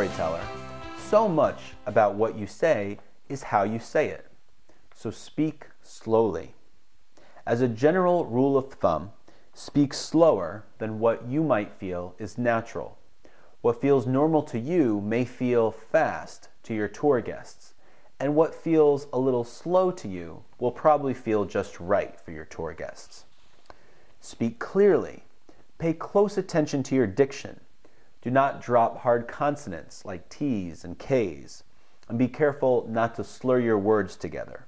storyteller, so much about what you say is how you say it. So speak slowly. As a general rule of thumb, speak slower than what you might feel is natural. What feels normal to you may feel fast to your tour guests, and what feels a little slow to you will probably feel just right for your tour guests. Speak clearly. Pay close attention to your diction. Do not drop hard consonants like T's and K's, and be careful not to slur your words together.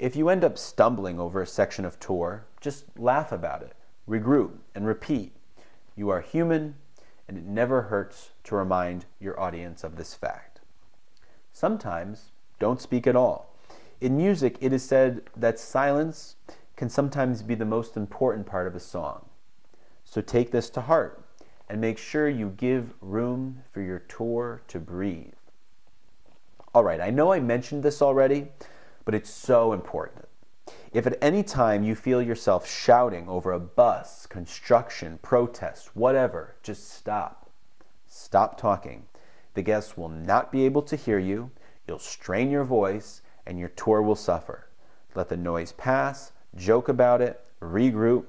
If you end up stumbling over a section of tour, just laugh about it, regroup, and repeat. You are human, and it never hurts to remind your audience of this fact. Sometimes, don't speak at all. In music, it is said that silence can sometimes be the most important part of a song. So take this to heart and make sure you give room for your tour to breathe. All right, I know I mentioned this already, but it's so important. If at any time you feel yourself shouting over a bus, construction, protest, whatever, just stop. Stop talking. The guests will not be able to hear you, you'll strain your voice, and your tour will suffer. Let the noise pass, joke about it, regroup,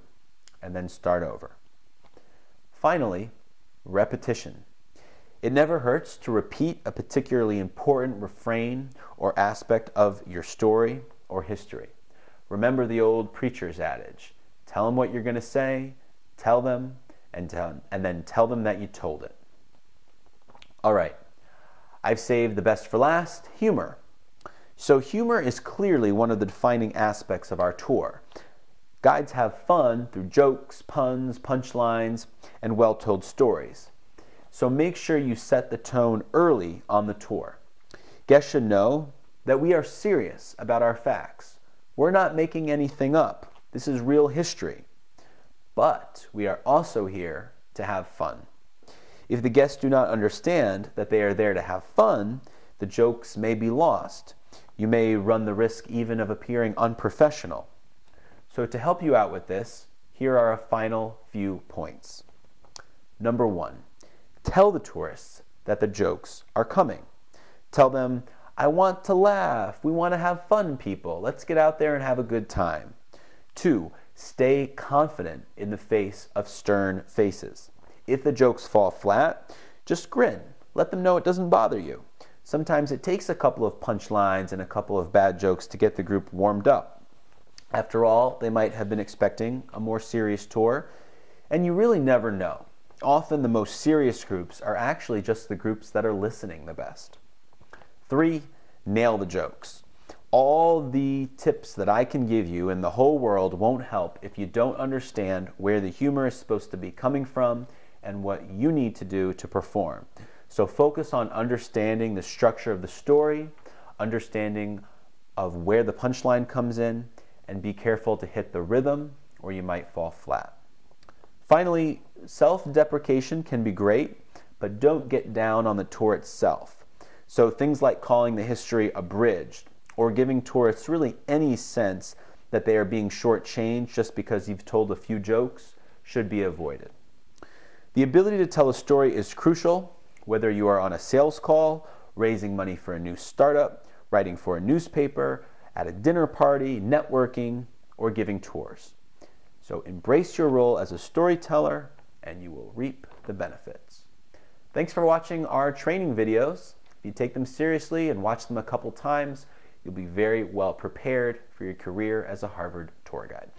and then start over. Finally, repetition. It never hurts to repeat a particularly important refrain or aspect of your story or history. Remember the old preacher's adage, tell them what you're going to say, tell them, and then tell them that you told it. All right, I've saved the best for last, humor. So humor is clearly one of the defining aspects of our tour. Guides have fun through jokes, puns, punchlines, and well-told stories. So make sure you set the tone early on the tour. Guests should know that we are serious about our facts. We're not making anything up. This is real history. But we are also here to have fun. If the guests do not understand that they are there to have fun, the jokes may be lost. You may run the risk even of appearing unprofessional. So to help you out with this, here are a final few points. Number 1, tell the tourists that the jokes are coming. Tell them, I want to laugh. We want to have fun, people. Let's get out there and have a good time. 2, stay confident in the face of stern faces. If the jokes fall flat, just grin. Let them know it doesn't bother you. Sometimes it takes a couple of punchlines and a couple of bad jokes to get the group warmed up. After all, they might have been expecting a more serious tour, and you really never know. Often the most serious groups are actually just the groups that are listening the best. 3, nail the jokes. All the tips that I can give you in the whole world won't help if you don't understand where the humor is supposed to be coming from and what you need to do to perform. So focus on understanding the structure of the story, understanding of where the punchline comes in, and be careful to hit the rhythm or you might fall flat. Finally, self-deprecation can be great, but don't get down on the tour itself. So things like calling the history abridged or giving tourists really any sense that they are being shortchanged just because you've told a few jokes should be avoided. The ability to tell a story is crucial, whether you are on a sales call, raising money for a new startup, writing for a newspaper, at a dinner party, networking, or giving tours. So embrace your role as a storyteller and you will reap the benefits. Thanks for watching our training videos. If you take them seriously and watch them a couple times, you'll be very well prepared for your career as a Harvard tour guide.